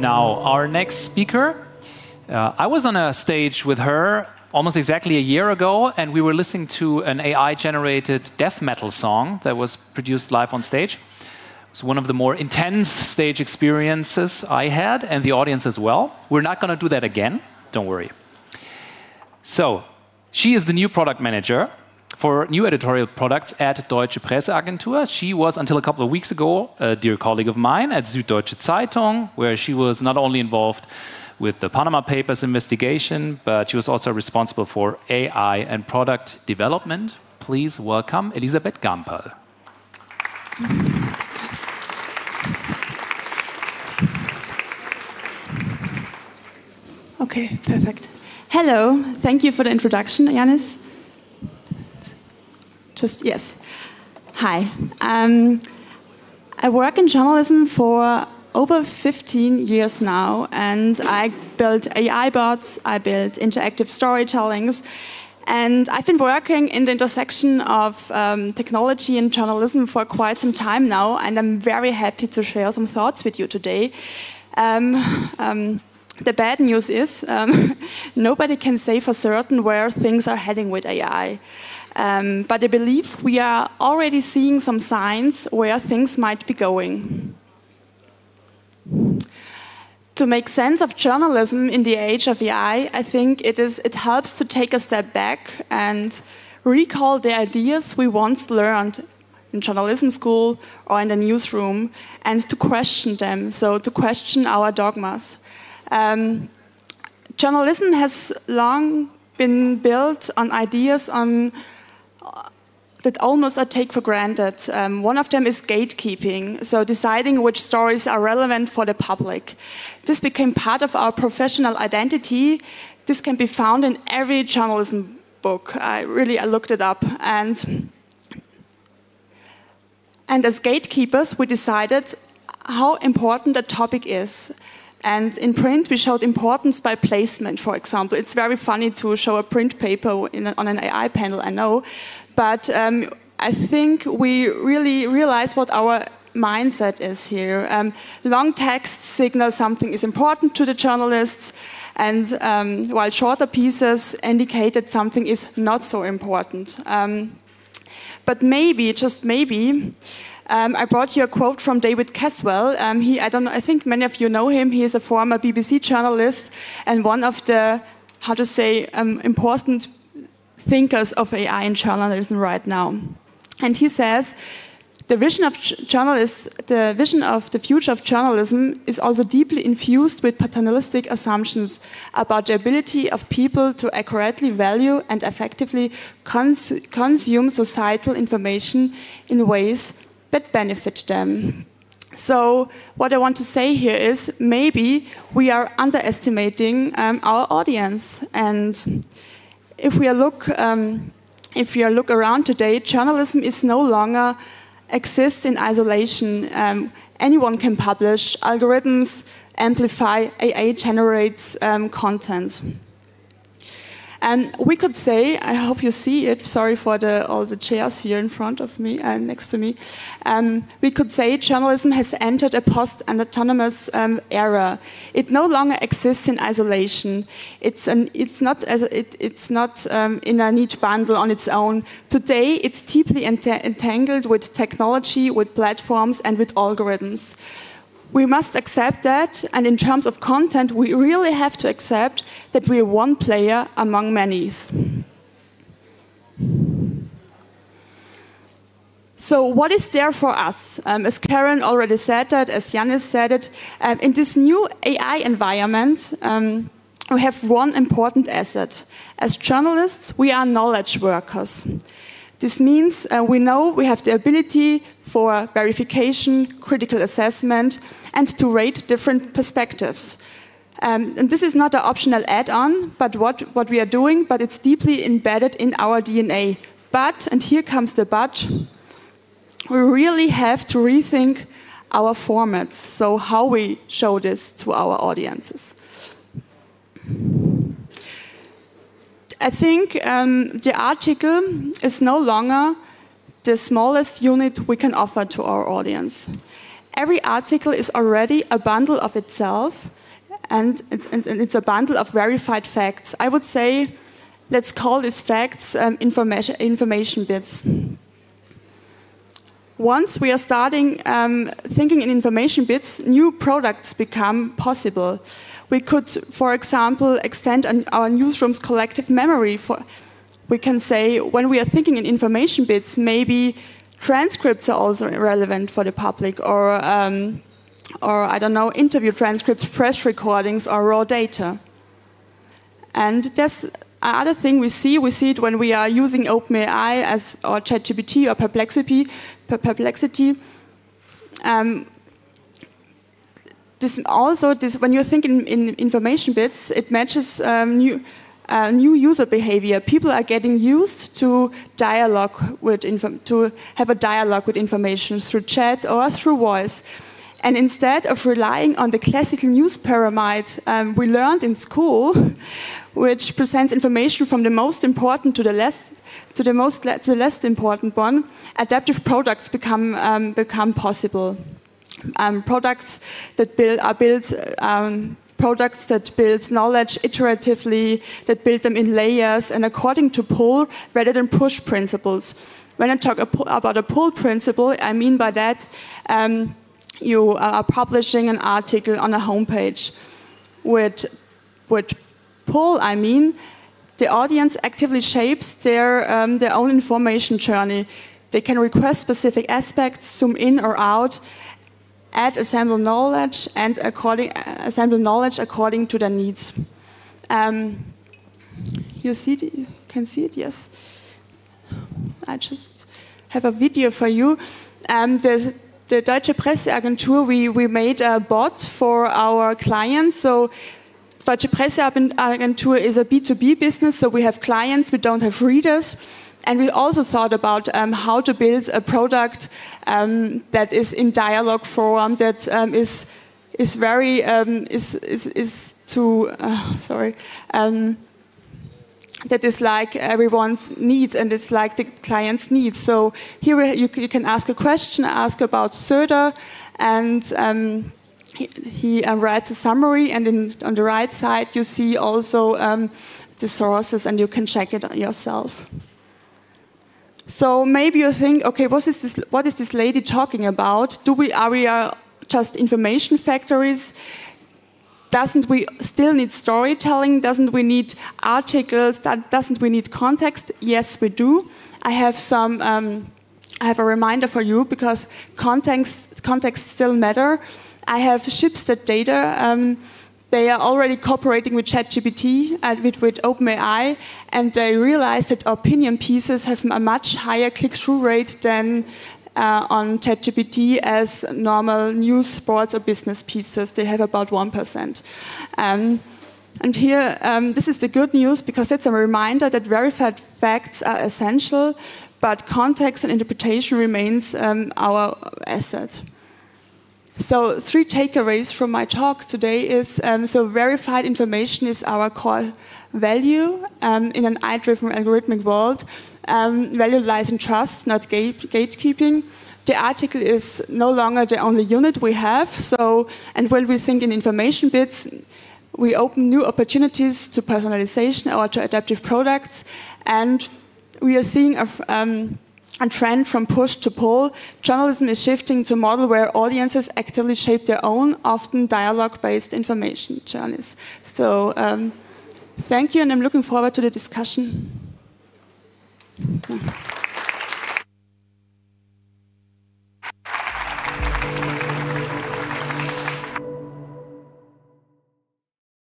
Now, our next speaker, I was on a stage with her almost exactly a year ago, and we were listening to an AI-generated death metal song that was produced live on stage. It was one of the more intense stage experiences I had, and the audience as well. We're not going to do that again, don't worry. So, she is the new product manager for new editorial products at Deutsche Presseagentur. She was, until a couple of weeks ago, a dear colleague of mine at Süddeutsche Zeitung, where she was not only involved with the Panama Papers investigation, but she was also responsible for AI and product development. Please welcome Elisabeth Gamperl. Okay, perfect. Hello, thank you for the introduction, Janis. Yes. Hi. I work in journalism for over 15 years now, and I built AI bots, I built interactive storytellings, and I've been working in the intersection of technology and journalism for quite some time now, and I'm very happy to share some thoughts with you today. The bad news is nobody can say for certain where things are heading with AI. But I believe we are already seeing some signs where things might be going. To make sense of journalism in the age of AI, I think it helps to take a step back and recall the ideas we once learned in journalism school or in the newsroom, and to question them, so to question our dogmas. Journalism has long been built on ideas that almost I take for granted. One of them is gatekeeping, so deciding which stories are relevant for the public. This became part of our professional identity. This can be found in every journalism book. I looked it up. And as gatekeepers, we decided how important a topic is. And in print, we showed importance by placement, for example. It's very funny to show a print paper on an AI panel, I know. But I think we really realize what our mindset is here. Long texts signal something is important to the journalists, and while shorter pieces indicated something is not so important. But maybe, just maybe, I brought you a quote from David Caswell. I think many of you know him. He is a former BBC journalist and one of the, important thinkers of AI in journalism right now. And he says, the vision of the future of journalism is also deeply infused with paternalistic assumptions about the ability of people to accurately value and effectively consume societal information in ways that benefit them. So what I want to say here is maybe we are underestimating our audience. And if we look around today, journalism is no longer exists in isolation. Anyone can publish. Algorithms amplify. AI generates content. And we could say, I hope you see it, sorry for all the chairs here in front of me and next to me. We could say journalism has entered a post-autonomous era. It no longer exists in isolation. It's not in a neat bundle on its own. Today, it's deeply entangled with technology, with platforms, and with algorithms. We must accept that, and in terms of content, we really have to accept that we are one player among many. So what is there for us? As Karen already said that, as Janis said it, in this new AI environment, we have one important asset. As journalists, we are knowledge workers. This means we know we have the ability for verification, critical assessment, and to rate different perspectives. And this is not an optional add-on, but what we are doing, but it's deeply embedded in our DNA. But, and here comes the but, we really have to rethink our formats, so how we show this to our audiences. I think the article is no longer the smallest unit we can offer to our audience. every article is already a bundle of itself, and it's a bundle of verified facts. I would say, let's call these facts information bits. Once we are starting thinking in information bits, new products become possible. We could, for example, extend our newsroom's collective memory. We can say, when we are thinking in information bits, maybe transcripts are also relevant for the public, or I don't know, interview transcripts, press recordings, or raw data. And there's another thing we see it when we are using OpenAI or ChatGPT or Perplexity. When you think in information bits, it matches new user behavior. People are getting used to to have a dialogue with information through chat or through voice. And instead of relying on the classical news pyramid we learned in school, which presents information from the most important to the less important one, adaptive products become possible. Products that build knowledge iteratively, that build them in layers and according to pull rather than push principles. When I talk about a pull principle, I mean by that you are publishing an article on a homepage. With pull, I mean the audience actively shapes their own information journey. They can request specific aspects, zoom in or out, add assemble knowledge according to their needs. You can see it, yes. I just have a video for you. The Deutsche Presseagentur, we made a bot for our clients. So Deutsche Presseagentur is a B2B business, so we have clients, we don't have readers. And we also thought about how to build a product that is in dialogue form, that that is like everyone's needs and it's like the client's needs. So here you can ask a question, ask about Söder, and he writes a summary, and on the right side you see also the sources, and you can check it yourself. So maybe you think, okay, what is this lady talking about? Are we just information factories? Doesn't we still need storytelling? Doesn't we need articles? Doesn't we need context? Yes, we do. I have a reminder for you, because context still matter. I have Shipstead data. They are already cooperating with ChatGPT and with OpenAI, and they realized that opinion pieces have a much higher click-through rate than on ChatGPT as normal news, sports, or business pieces. They have about 1%. And here, this is the good news, because it's a reminder that verified facts are essential, but context and interpretation remains our asset. So 3 takeaways from my talk today is, so verified information is our core value in an AI-driven algorithmic world. Value lies in trust, not gatekeeping. The article is no longer the only unit we have. And when we think in information bits, we open new opportunities to personalization or to adaptive products. And we are seeing a trend from push to pull. Journalism is shifting to a model where audiences actively shape their own, often dialogue-based information journeys. So thank you, and I'm looking forward to the discussion. So.